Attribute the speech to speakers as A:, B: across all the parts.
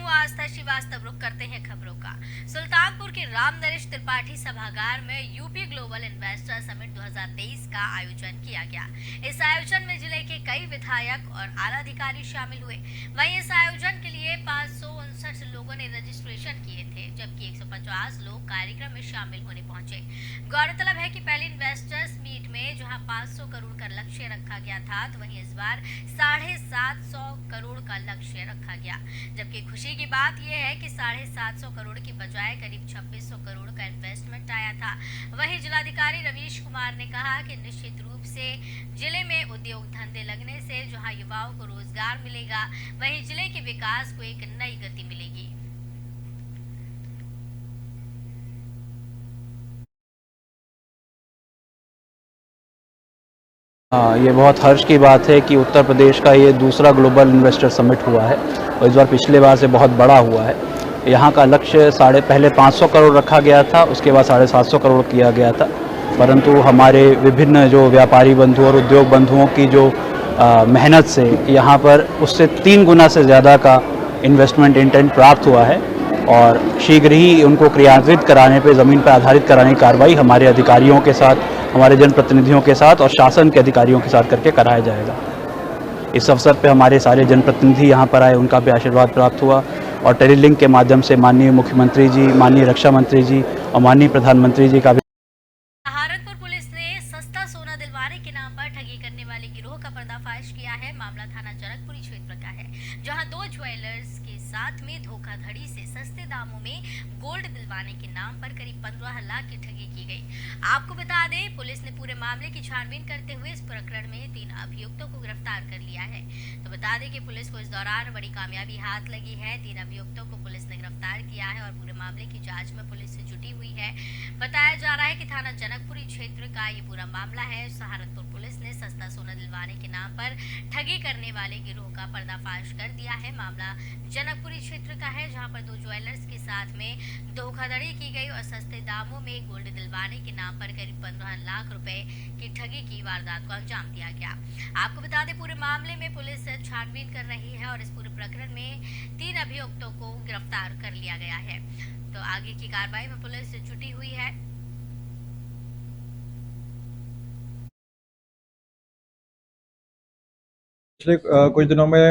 A: आस्था श्रीवास्तव। रुक करते हैं खबरों का। सुल्तानपुर के राम नरेश त्रिपाठी सभागार में यूपी ग्लोबल इन्वेस्टर समिट 2023 का आयोजन किया गया। इस आयोजन में जिले के कई विधायक और आला अधिकारी शामिल हुए। वहीं इस आयोजन के लिए 559 लोगों ने रजिस्ट्रेशन किए थे, जबकि 150 लोग कार्यक्रम में शामिल होने पहुंचे। गौरतलब है कि पहले इन्वेस्टर्स मीट में जहां 500 करोड़ का लक्ष्य रखा गया था, तो वहीं इस बार 750 करोड़ का लक्ष्य रखा गया। जबकि खुशी की बात यह है कि 750 करोड़ की बजाय करीब 2600 करोड़ का इन्वेस्टमेंट आया था। वहीं जिलाधिकारी रवीश कुमार ने कहा कि निश्चित रूप से जिले में उद्योग धंधे लगने से जहां युवाओं को रोजगार मिलेगा, वहीं जिले के विकास को एक नई गति मिलेगी।
B: हाँ, ये बहुत हर्ष की बात है कि उत्तर प्रदेश का ये दूसरा ग्लोबल इन्वेस्टर समिट हुआ है और इस बार पिछले बार से बहुत बड़ा हुआ है। यहाँ का लक्ष्य पहले 500 करोड़ रखा गया था, उसके बाद 750 करोड़ किया गया था, परंतु हमारे विभिन्न जो व्यापारी बंधु और उद्योग बंधुओं की जो मेहनत से यहाँ पर उससे 3 गुना से ज़्यादा का इन्वेस्टमेंट इंटेंट प्राप्त हुआ है और शीघ्र ही उनको क्रियान्वित कराने पर, ज़मीन पर आधारित कराने की कार्रवाई हमारे अधिकारियों के साथ, हमारे जनप्रतिनिधियों के साथ और शासन के अधिकारियों के साथ करके कराया जाएगा। इस अवसर पे हमारे सारे जनप्रतिनिधि यहाँ पर आए, उनका भी आशीर्वाद प्राप्त हुआ और टेलीलिंक के माध्यम से माननीय मुख्यमंत्री जी, माननीय रक्षा मंत्री जी और माननीय प्रधानमंत्री जी का भी।
A: सहारनपुर पुलिस ने सस्ता सोना दिलवाने के नाम पर ठगी करने वाले गिरोह का पर्दाफाश किया है। मामला थाना जनकपुरी क्षेत्र का है, जहां 2 ज्वेलर्स के साथ में धोखाधड़ी से सस्ते दामों में गोल्ड दिलवाने के नाम पर करीब 15 लाख की ठगी की गई। आपको बता दें, पुलिस ने पूरे मामले की छानबीन करते हुए इस प्रकरण में 3 अभियुक्तों को गिरफ्तार कर लिया है। तो बता दें कि पुलिस को इस दौरान बड़ी कामयाबी हाथ लगी है। 3 अभियुक्तों को पुलिस ने गिरफ्तार किया है और पूरे मामले की जांच में पुलिस से जुटी हुई है। बताया जा रहा है कि थाना जनकपुरी क्षेत्र का ये पूरा मामला है। सहारनपुर पुलिस ने सस्ता सोना दिलवाने के नाम पर ठगी करने वाले गिरोह का पर्दाफाश कर दिया है। मामला जनकपुरी क्षेत्र का है, जहां पर 2 ज्वेलर्स के साथ में धोखाधड़ी की गई और सस्ते दामों में गोल्ड दिलवाने के नाम पर करीब 15 लाख रुपए की ठगी की वारदात को अंजाम दिया गया। आपको बता दें, पूरे मामले में पुलिस छानबीन कर रही है और इस पूरे प्रकरण में 3 अभियुक्तों को गिरफ्तार कर लिया गया है। तो आगे की कार्रवाई में पुलिस जुटी हुई है।
C: पिछले कुछ दिनों में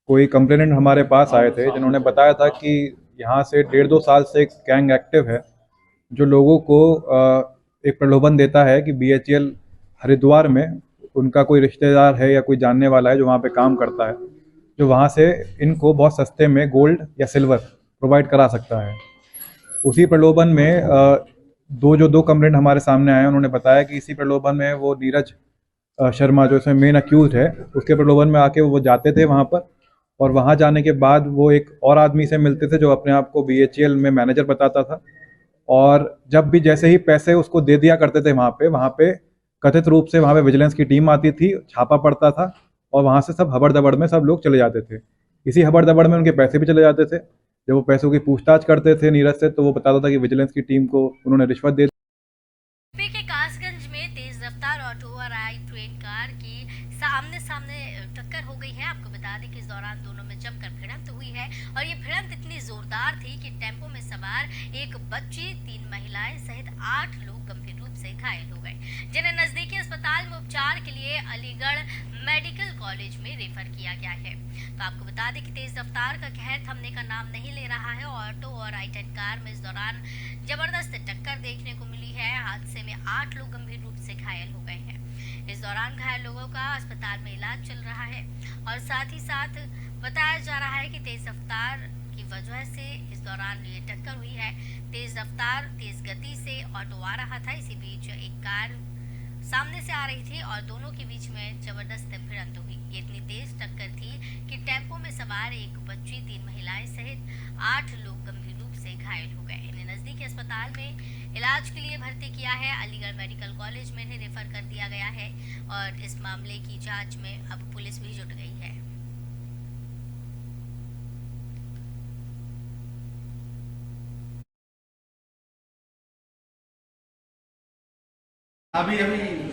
C: कोई कंप्लेनेंट हमारे पास आए थे जिन्होंने बताया था कि यहाँ से 1.5-2 साल से एक गैंग एक्टिव है जो लोगों को एक प्रलोभन देता है कि BHEL हरिद्वार में उनका कोई रिश्तेदार है या कोई जानने वाला है जो वहाँ पे काम करता है, जो वहाँ से इनको बहुत सस्ते में गोल्ड या सिल्वर प्रोवाइड करा सकता है। उसी प्रलोभन में दो कंप्लेंट हमारे सामने आए। उन्होंने बताया कि इसी प्रलोभन में वो नीरज शर्मा जो इसमें मेन अक्यूज है, उसके प्रलोभन में आके वो जाते थे वहाँ पर और वहाँ जाने के बाद वो एक और आदमी से मिलते थे जो अपने आप को BHEL में मैनेजर बताता था और जब भी जैसे ही पैसे उसको दे दिया करते थे वहाँ पे कथित रूप से वहाँ पे विजिलेंस की टीम आती थी, छापा पड़ता था और वहाँ से सब हबड़ दबड़ में सब लोग चले जाते थे। इसी हबड़ दबड़ में उनके पैसे भी चले जाते थे। जब वो पैसों की पूछताछ करते थे नीरज से, तो वो बताता था कि विजिलेंस की टीम को उन्होंने रिश्वत दे।
A: यूपी के कासगंज में तेज रफ्तार ऑटो और ट्रेन कार की सामने सामने टक्कर हो गई है। आपको बता दें कि इस दौरान दोनों में जमकर भिड़ंत हुई है और ये भिड़ंत इतनी जोरदार थी कि टेम्पो में सवार एक बच्ची, 3 महिलाएं सहित 8 लोग गंभीर रूप से घायल हो गए, जिन्हें नजदीकी अस्पताल में उपचार के लिए अलीगढ़ मेडिकल कॉलेज में रेफर किया गया है। तो आपको बता दें कि तेज रफ्तार का कहर थमने का नाम नहीं ले रहा है। ऑटो और i10 कार में इस दौरान जबरदस्त टक्कर देखने को मिली है। हादसे में 8 लोग गंभीर रूप से घायल हो गए हैं। इस दौरान घायल लोगों का अस्पताल में इलाज चल रहा है और साथ ही साथ बताया जा रहा है कि तेज रफ्तार की वजह से इस दौरान ये टक्कर हुई है। तेज रफ्तार तेज गति से ऑटो आ रहा था, इसी बीच एक कार सामने से आ रही थी और दोनों के बीच में जबरदस्त भिड़ंत हुई। ये इतनी तेज टक्कर थी कि टेम्पो में सवार एक बच्ची, 3 महिलाएं सहित 8 लोग गंभीर रूप से घायल हो गए। इन्हें नजदीकी अस्पताल में इलाज के लिए भर्ती किया है। अलीगढ़ मेडिकल कॉलेज में इन्हें रेफर कर दिया गया है और इस मामले की जांच में अब पुलिस भी जुट गई है।
D: अभी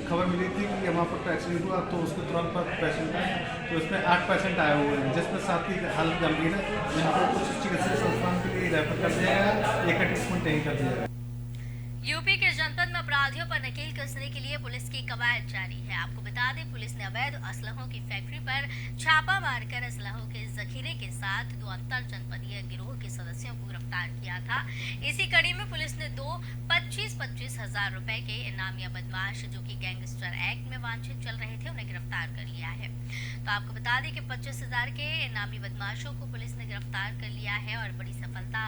D: खबर मिली थी कि वहाँ पर एक्सीडेंट हुआ, तो उसको तुरंत पर पेशेंट आए, तो इसमें 8 पेशेंट आए हुए हैं, जिसमें 7 की हालत गंभीर है, जिनको कुछ चिकित्सा संस्थान के लिए रेफर कर दिया गया, एक का ट्रीटमेंट यहीं कर दिया गया।
A: यूपी के जनपद में अपराधियों पर नकेल कसने के लिए पुलिस की कवायद जारी है। आपको बता दें, पुलिस ने अवैध असलहों की फैक्ट्री पर छापा मारकर असलहों के जखीरे के साथ 2 अंतर जनपदीय गिरोह के सदस्यों को गिरफ्तार किया था। इसी कड़ी में पुलिस ने 2 25-25 हजार रुपए के इनामिया बदमाश जो कि गैंगस्टर एक्ट में वांछित चल रहे थे, उन्हें गिरफ्तार कर लिया है। तो आपको बता दें कि 25,000 के इनामी बदमाशों को पुलिस ने गिरफ्तार कर लिया है और बड़ी सफलता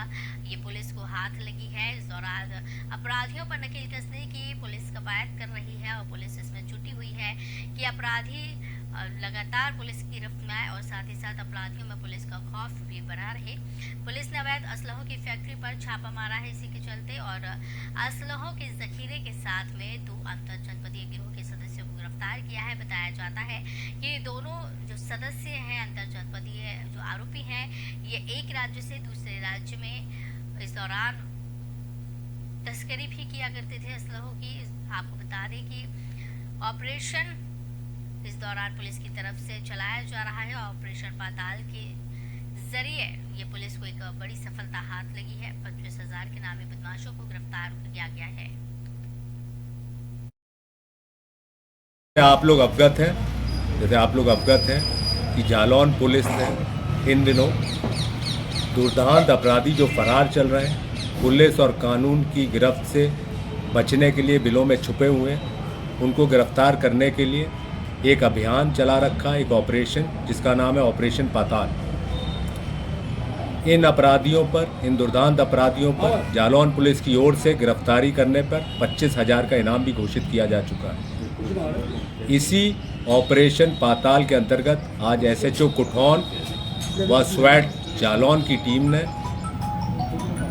A: ये पुलिस को हाथ लगी है। इस दौरान अपराधियों पर नकेल कसने की पुलिस कवायद कर रही है और पुलिस इसमें जुटी हुई है कि अपराधी लगातार पुलिस की गिरफ्त में आए और साथ ही साथ अपराधियों में पुलिस का खौफ भी बना रहे। पुलिस ने अवैध असलहों की फैक्ट्री पर छापा मारा है इसी के चलते, और असलहों के जखीरे के साथ में 2 अंतर जनपदीय गिरोह के सदस्यों को गिरफ्तार किया है। बताया जाता है कि दोनों जो सदस्य हैं अंतर जनपदीय जो आरोपी हैं, ये एक राज्य से दूसरे राज्य में इस दौरान तस्करी भी किया करते थे असलहों की। आपको बता दें कि ऑपरेशन इस दौरान पुलिस की तरफ से चलाया जा रहा है। ऑपरेशन पाताल के जरिए ये पुलिस को एक बड़ी सफलता हाथ लगी है। 25,000 के नामी बदमाशों को गिरफ्तार किया गया है।
E: आप लोग अवगत हैं, जैसे आप लोग अवगत हैं कि जालौन पुलिस ने इन दिनों दुर्दांत अपराधी जो फरार चल रहे हैं, पुलिस और कानून की गिरफ्त से बचने के लिए बिलों में छुपे हुए हैं, उनको गिरफ्तार करने के लिए एक अभियान चला रखा, एक ऑपरेशन जिसका नाम है ऑपरेशन पाताल। इन अपराधियों पर, इन दुर्दांत अपराधियों पर जालौन पुलिस की ओर से गिरफ्तारी करने पर 25,000 का इनाम भी घोषित किया जा चुका है। इसी ऑपरेशन पाताल के अंतर्गत आज एसएचओ कुठौन व स्वैट जालौन की टीम ने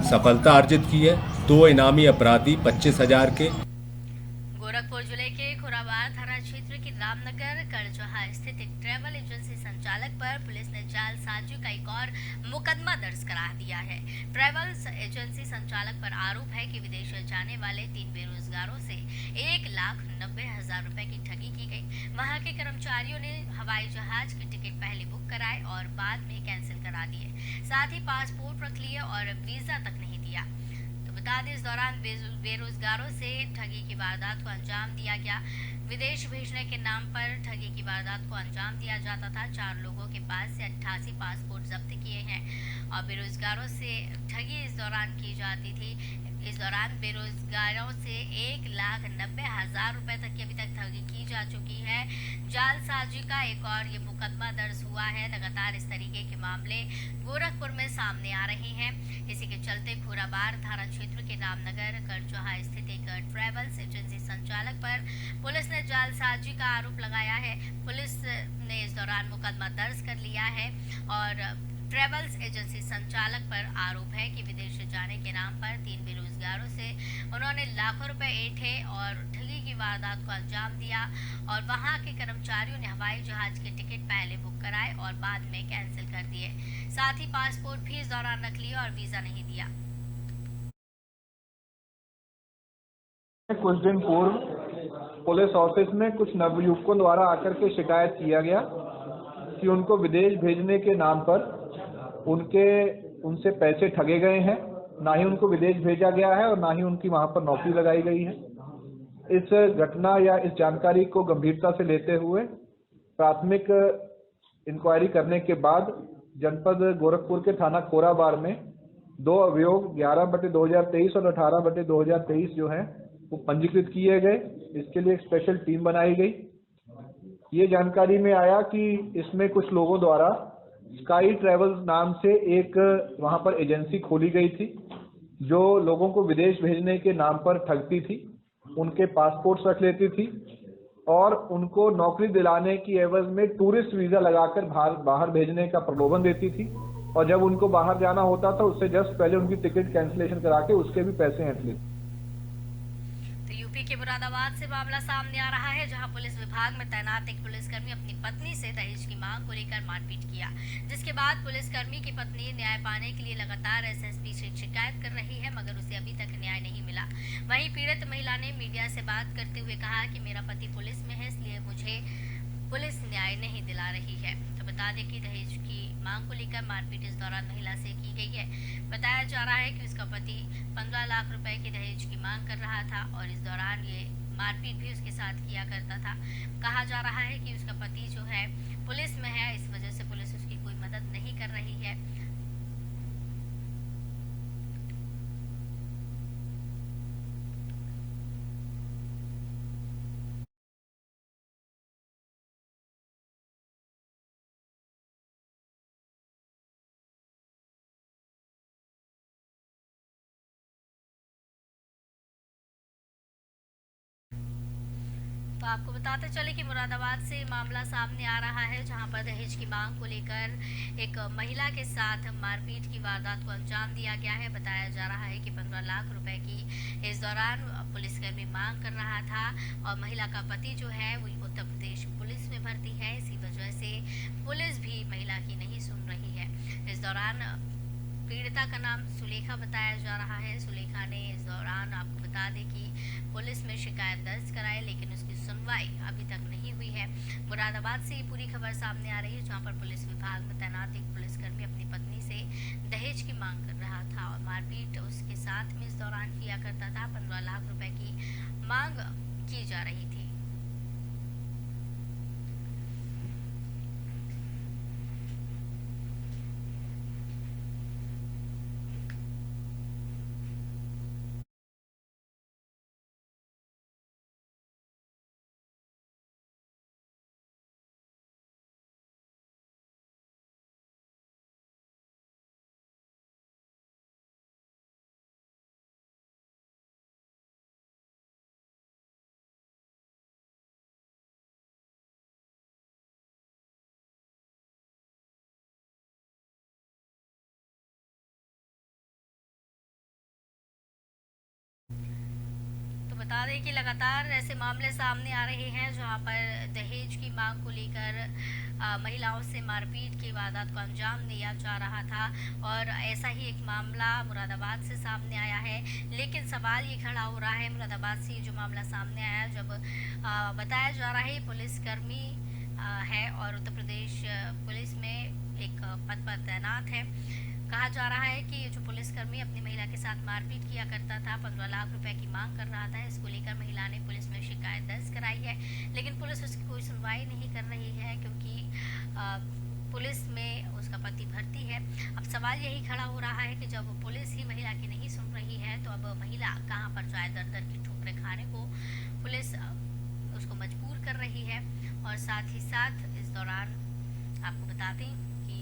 E: सफलता अर्जित की है। 2 इनामी अपराधी 25,000 के।
A: गोरखपुर जिले के खुराबार थाना क्षेत्र के रामनगर करजोहा स्थित एक ट्रैवल एजेंसी संचालक पर पुलिस ने जालसाजी का एक और मुकदमा दर्ज करा दिया है। ट्रैवल एजेंसी संचालक पर आरोप है कि विदेश जाने वाले 3 बेरोजगारों से 1,90,000 रुपए की ठगी की गई। वहां के कर्मचारियों ने हवाई जहाज की टिकट पहले बुक कराए और बाद में कैंसिल करा दिए, साथ ही पासपोर्ट रख लिए और वीजा तक नहीं दिया। बता दें, इस दौरान बेरोजगारों से ठगी की वारदात को अंजाम दिया गया। विदेश भेजने के नाम पर ठगी की वारदात को अंजाम दिया जाता था। 4 लोगों के पास से 88 पासपोर्ट जब्त किए हैं और बेरोजगारों से ठगी इस दौरान की जाती थी। इस दौरान बेरोजगारों से 1,90,000 रुपए तक की अभी तक ठगी की जा चुकी है। जालसाजी का एक और ये मुकदमा दर्ज हुआ है। लगातार इस तरीके के मामले गोरखपुर में सामने आ रहे हैं। इसी के चलते खुराबार थाना क्षेत्र के रामनगर करजोहा स्थित एक ट्रैवल्स एजेंसी संचालक पर पुलिस ने जालसाजी का आरोप लगाया है। पुलिस ने इस दौरान मुकदमा दर्ज कर लिया है और ट्रैवल्स एजेंसी संचालक पर आरोप है कि विदेश जाने के नाम पर 3 बेरोजगारों से उन्होंने लाखों रुपए ऐंठे और ठगी की वारदात को अंजाम दिया और वहां के कर्मचारियों ने हवाई जहाज के टिकट पहले बुक कराए और बाद में कैंसिल कर दिए। साथ ही पासपोर्ट भी इस दौरान रख लिया और वीजा नहीं दिया।
F: कुछ दिन पूर्व पुलिस ऑफिस में कुछ नवयुवकों द्वारा आकर के शिकायत किया गया कि उनको विदेश भेजने के नाम पर उनसे पैसे ठगे गए हैं। ना ही उनको विदेश भेजा गया है और ना ही उनकी वहां पर नौकरी लगाई गई है। इस घटना या इस जानकारी को गंभीरता से लेते हुए प्राथमिक इंक्वायरी करने के बाद जनपद गोरखपुर के थाना कोराबार में 2 अभियोग 11/2023 और 18/2023 जो है वो पंजीकृत किए गए। इसके लिए एक स्पेशल टीम बनाई गई। ये जानकारी में आया कि इसमें कुछ लोगों द्वारा स्काई ट्रैवल्स नाम से एक वहां पर एजेंसी खोली गई थी जो लोगों को विदेश भेजने के नाम पर ठगती थी, उनके पासपोर्ट्स रख लेती थी और उनको नौकरी दिलाने की एवज में टूरिस्ट वीजा लगाकर बाहर भेजने का प्रलोभन देती थी और जब उनको बाहर जाना होता था उससे जस्ट पहले उनकी टिकट कैंसिलेशन करा के उसके भी पैसे ऐंठ लेती।
A: यूपी के मुरादाबाद से मामला सामने आ रहा है, जहां पुलिस विभाग में तैनात एक पुलिसकर्मी अपनी पत्नी से दहेज की मांग को लेकर मारपीट किया, जिसके बाद पुलिसकर्मी की पत्नी न्याय पाने के लिए लगातार एसएसपी से शिकायत कर रही है, मगर उसे अभी तक न्याय नहीं मिला। वहीं पीड़ित महिला ने मीडिया से बात करते हुए कहा कि मेरा पति पुलिस में है, इसलिए मुझे पुलिस न्याय नहीं दिला रही है। तो बता दें कि दहेज की मांग को लेकर मारपीट इस दौरान महिला से की गई है। बताया जा रहा है कि उसका पति 15 लाख रुपए की दहेज की मांग कर रहा था और इस दौरान ये मारपीट भी उसके साथ किया करता था। कहा जा रहा है कि उसका पति जो है पुलिस में है, इस वजह से पुलिस उसकी कोई मदद नहीं कर रही है। तो आपको बताते चले कि मुरादाबाद से मामला सामने आ रहा है, जहां पर दहेज की मांग को लेकर एक महिला के साथ मारपीट की वारदात को अंजाम दिया गया है। बताया जा रहा है कि 15 लाख रुपए की इस दौरान पुलिसकर्मी मांग कर रहा था और महिला का पति जो है वो उत्तर प्रदेश पुलिस में भर्ती है। इसी वजह से पुलिस भी महिला की नहीं सुन रही है। इस दौरान पीड़िता का नाम सुलेखा बताया जा रहा है। सुलेखा ने इस दौरान आपको बता दें कि पुलिस में शिकायत दर्ज कराई, लेकिन उसकी सुनवाई अभी तक नहीं हुई है। मुरादाबाद से ये पूरी खबर सामने आ रही है, जहां पर पुलिस विभाग में तैनात एक पुलिसकर्मी अपनी पत्नी से दहेज की मांग कर रहा था और मारपीट उसके साथ में इस दौरान किया करता था। 15 लाख रुपए की मांग की जा रही थी। तो बता दें कि लगातार ऐसे मामले सामने आ रहे हैं, जहां पर दहेज की मांग को लेकर महिलाओं से मारपीट की वारदात को अंजाम दिया जा रहा था और ऐसा ही एक मामला मुरादाबाद से सामने आया है। लेकिन सवाल ये खड़ा हो रहा है, मुरादाबाद से जो मामला सामने आया, जब बताया जा रहा है पुलिसकर्मी है और उत्तर प्रदेश पुलिस में एक पद पर तैनात है। कहा जा रहा है कि ये जो पुलिसकर्मी अपनी महिला के साथ मारपीट किया करता था, 15 लाख रुपए की मांग कर रहा था। इसको लेकर महिला ने पुलिस में शिकायत दर्ज कराई है, लेकिन पुलिस उसकी कोई सुनवाई नहीं कर रही है, क्योंकि पुलिस में उसका पति भर्ती है। अब सवाल यही खड़ा हो रहा है कि जब पुलिस ही महिला की नहीं सुन रही है, तो अब महिला कहाँ पर जाए? दर दर की ठोकरें खाने को पुलिस उसको मजबूर कर रही है। और साथ ही साथ इस दौरान आपको बता दें कि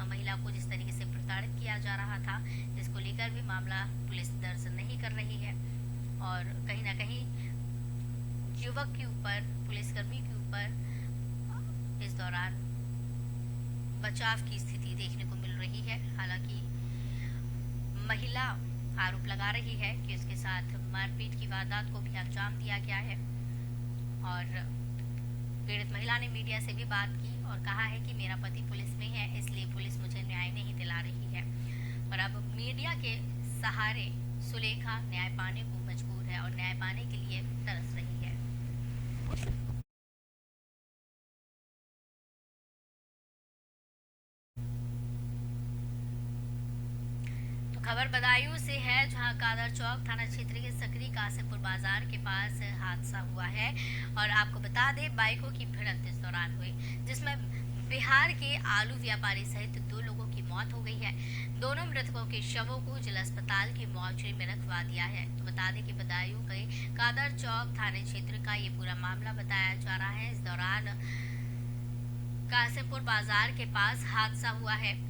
A: महिला को जिस तरीके से प्रताड़ित किया जा रहा था, इसको लेकर भी मामला पुलिस दर्ज नहीं कर रही है और कहीं ना कहीं युवक के ऊपर, पुलिसकर्मी के ऊपर इस दौरान बचाव की स्थिति देखने को मिल रही है। हालांकि महिला आरोप लगा रही है कि उसके साथ मारपीट की वारदात को भी अंजाम दिया गया है और पीड़ित महिला ने मीडिया से भी बात की और कहा है कि मेरा पति पुलिस में है, इसलिए पुलिस मुझे न्याय नहीं दिला रही है। और अब मीडिया के सहारे सुलेखा न्याय पाने को मजबूर है और न्याय पाने के लिए तरस रही है। खबर बदायूं से है, जहां कादर चौक थाना क्षेत्र के सकरी कासिमपुर बाजार के पास हादसा हुआ है और आपको बता दें बाइकों की भिड़ंत इस दौरान हुई, जिसमें बिहार के आलू व्यापारी सहित 2 लोगों की मौत हो गई है। दोनों मृतकों के शवों को जिला अस्पताल की मॉर्चरी में रखवा दिया है। तो बता दें कि बदायूं के कादर चौक थाने क्षेत्र का ये पूरा मामला बताया जा रहा है। इस दौरान कासिमपुर बाजार के पास हादसा हुआ है।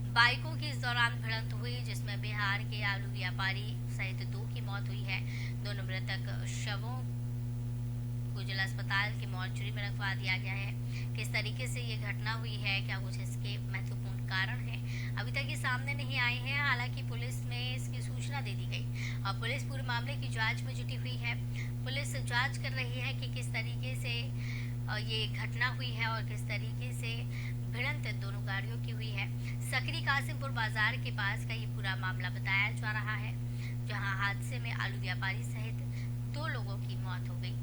A: बाइकों की इस दौरान भिड़ंत हुई, जिसमें बिहार के आलू व्यापारी सहित 2 की मौत हुई है। दोनों मृतक शवों को जिला अस्पताल की मॉर्चरी में रखवा दिया गया है। किस तरीके से ये घटना हुई है, क्या कुछ इसके महत्वपूर्ण कारण है, अभी तक ये सामने नहीं आए हैं। हालांकि पुलिस में इसकी सूचना दे दी गई और पुलिस पूरे मामले की जांच में जुटी हुई है। पुलिस जांच कर रही है कि किस तरीके से ये घटना हुई है और किस तरीके से भिड़ंत दोनों गाड़ियों की हुई है। सकरी कासिमपुर बाजार के पास का ये पूरा मामला बताया जा रहा है, जहां हादसे में आलू व्यापारी सहित 2 लोगों की मौत हो गई।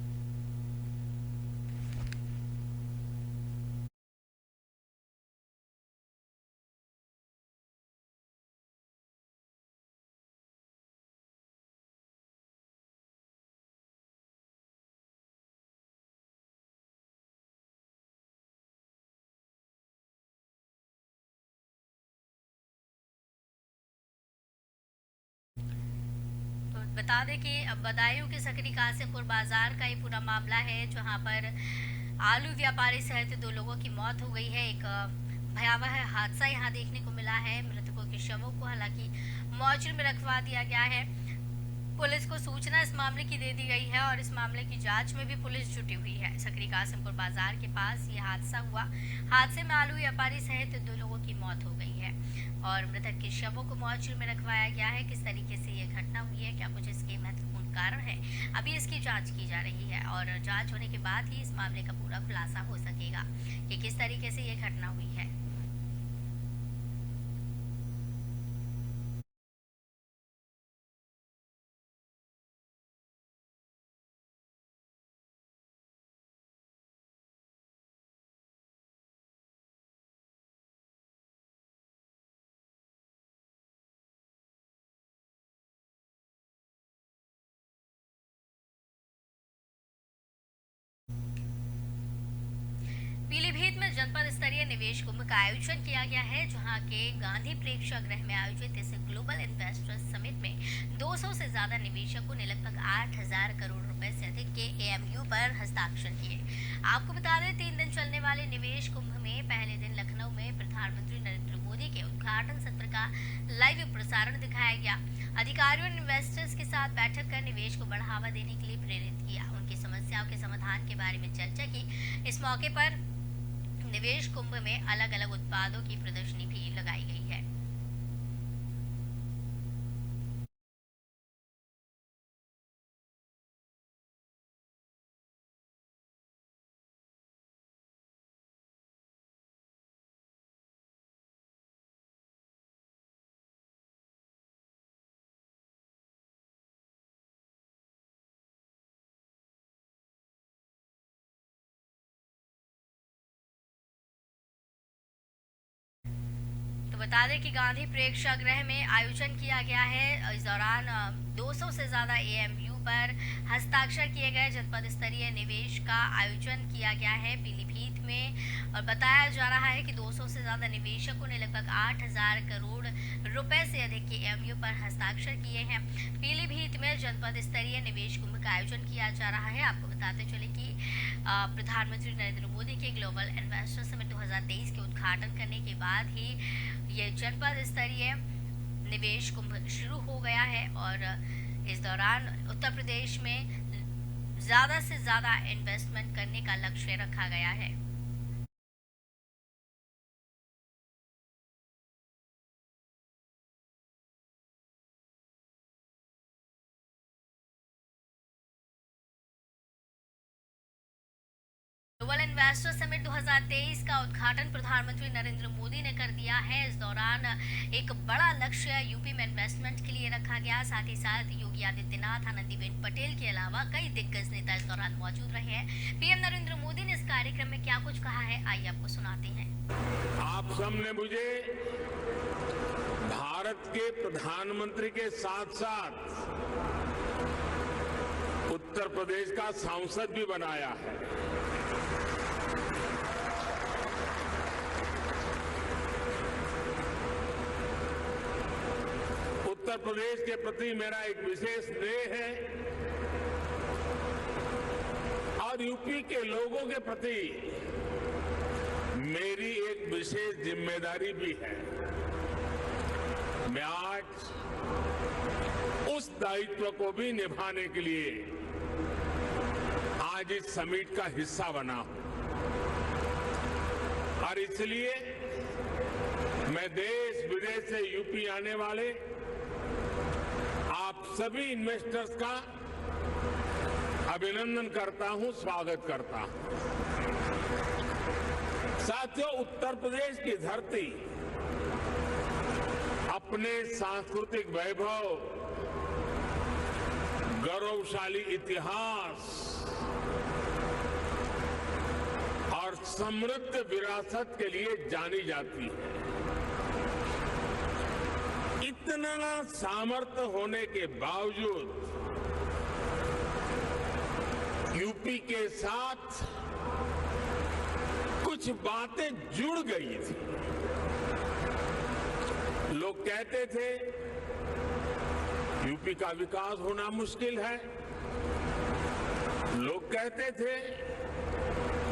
A: बता दें कि बदायूं के सकरी कासिमपुर बाजार का ये पूरा मामला है, जहां पर आलू व्यापारी सहित 2 लोगों की मौत हो गई है। एक भयावह हादसा यहां देखने को मिला है। मृतकों के शवों को हालांकि मॉर्चरी में रखवा दिया गया है। पुलिस को सूचना इस मामले की दे दी गई है और इस मामले की जांच में भी पुलिस जुटी हुई है। सकरी कासिमपुर बाजार के पास ये हादसा हुआ। हादसे में आलू व्यापारी सहित 2 लोगों की मौत हो गई है और मृतक के शवों को मॉर्चरी में रखवाया गया है। किस तरीके से ये घटना हुई है, क्या कुछ इसके महत्वपूर्ण कारण है, अभी इसकी जांच की जा रही है और जांच होने के बाद ही इस मामले का पूरा खुलासा हो सकेगा कि किस तरीके से ये घटना हुई है। पीलीभीत में जनपद स्तरीय निवेश कुंभ का आयोजन किया गया है, जहां के गांधी प्रेक्षागृह में आयोजित इस ग्लोबल इन्वेस्टर्स समिट में 200 से ज्यादा निवेशकों ने लगभग 8,000 करोड़ रुपए से अधिक के एएमयू पर हस्ताक्षर किए। आपको बता दें, 3 दिन चलने वाले निवेश कुंभ में पहले दिन लखनऊ में प्रधानमंत्री नरेंद्र मोदी के उद्घाटन सत्र का लाइव प्रसारण दिखाया गया। अधिकारियों ने इन्वेस्टर्स के साथ बैठक कर निवेश को बढ़ावा देने के लिए प्रेरित किया, उनकी समस्याओं के समाधान के बारे में चर्चा की। इस मौके पर निवेश कुंभ में अलग अलग उत्पादों की प्रदर्शनी भी लगाई गई है। तो बता दें कि गांधी प्रेक्षागृह में आयोजन किया गया है। इस दौरान 200 से ज्यादा एएमयू पर हस्ताक्षर किए गए। जनपद स्तरीय निवेश का आयोजन किया गया है पीलीभीत में और बताया जा रहा है कि 200 से ज्यादा निवेशकों ने लगभग 8,000 करोड़ रुपए से अधिक के एएमयू पर हस्ताक्षर किए हैं। पीलीभीत में जनपद स्तरीय निवेश कुंभ का आयोजन किया जा रहा है। आपको बताते चले कि प्रधानमंत्री नरेंद्र मोदी के ग्लोबल इन्वेस्टर समिट 2023 के उद्घाटन करने के बाद ही ये जनपद स्तरीय निवेश कुंभ शुरू हो गया है और इस दौरान उत्तर प्रदेश में ज्यादा से ज्यादा इन्वेस्टमेंट करने का लक्ष्य रखा गया है। ग्लोबल इन्वेस्टर समिट 2023 का उद्घाटन प्रधानमंत्री नरेंद्र मोदी ने कर दिया है। इस दौरान एक बड़ा लक्ष्य यूपी में इन्वेस्टमेंट के लिए रखा गया। साथ ही साथ योगी आदित्यनाथ, आनंदीबेन पटेल के अलावा कई दिग्गज नेता इस दौरान मौजूद रहे हैं। पीएम नरेंद्र मोदी ने इस कार्यक्रम में क्या कुछ कहा है, आइए आपको सुनाते हैं।
G: आप सबने मुझे भारत के प्रधानमंत्री के साथ साथ उत्तर प्रदेश का सांसद भी बनाया है। उत्तर प्रदेश के प्रति मेरा एक विशेष स्नेह है और यूपी के लोगों के प्रति मेरी एक विशेष जिम्मेदारी भी है। मैं आज उस दायित्व को भी निभाने के लिए आज इस समिट का हिस्सा बना हूं और इसलिए मैं देश विदेश से यूपी आने वाले आप सभी इन्वेस्टर्स का अभिनंदन करता हूं, स्वागत करता हूं। साथियों, उत्तर प्रदेश की धरती अपने सांस्कृतिक वैभव, गौरवशाली इतिहास और समृद्ध विरासत के लिए जानी जाती है। इतना सामर्थ्य होने के बावजूद यूपी के साथ कुछ बातें जुड़ गई थी। लोग कहते थे यूपी का विकास होना मुश्किल है। लोग कहते थे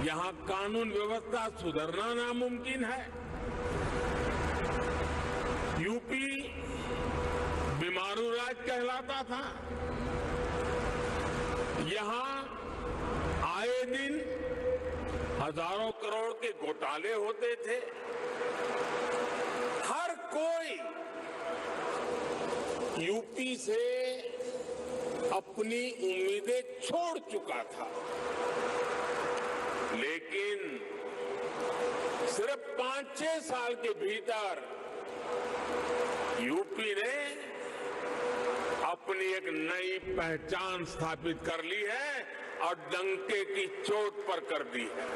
G: यहां कानून व्यवस्था सुधरना नामुमकिन है। यूपी बीमारू राज्य कहलाता था। यहां आए दिन हजारों करोड़ के घोटाले होते थे। हर कोई यूपी से अपनी उम्मीदें छोड़ चुका था, लेकिन सिर्फ 5-6 साल के भीतर यूपी ने अपनी एक नई पहचान स्थापित कर ली है और डंके की चोट पर कर दी है।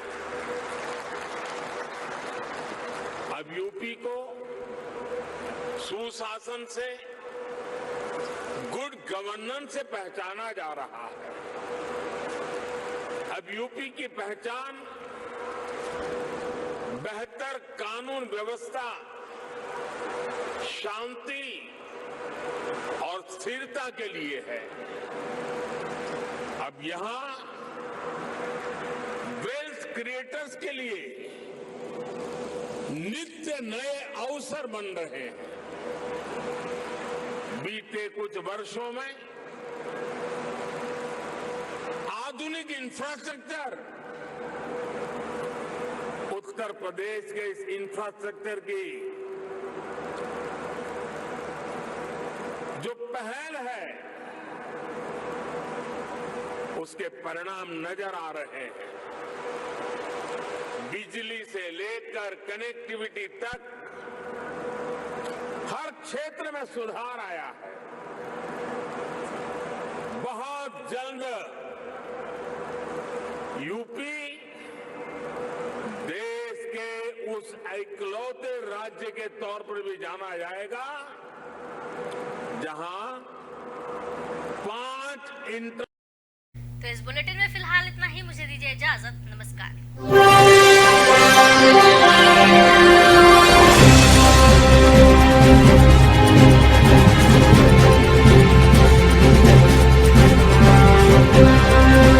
G: अब यूपी को सुशासन से, गुड गवर्नेंस से पहचाना जा रहा है। अब यूपी की पहचान बेहतर कानून व्यवस्था, शांति और स्थिरता के लिए है। अब यहां वेल्थ क्रिएटर्स के लिए नित्य नए अवसर बन रहे हैं। बीते कुछ वर्षों में आधुनिक इंफ्रास्ट्रक्चर, उत्तर प्रदेश के इस इंफ्रास्ट्रक्चर की जो पहल है उसके परिणाम नजर आ रहे हैं। बिजली से लेकर कनेक्टिविटी तक हर क्षेत्र में सुधार आया है। बहुत जल्द यूपी देश के उस इकलौते राज्य के तौर पर भी जाना जाएगा जहां 5
A: तो इस बुलेटिन में फिलहाल इतना ही। मुझे दीजिए इजाजत। नमस्कार।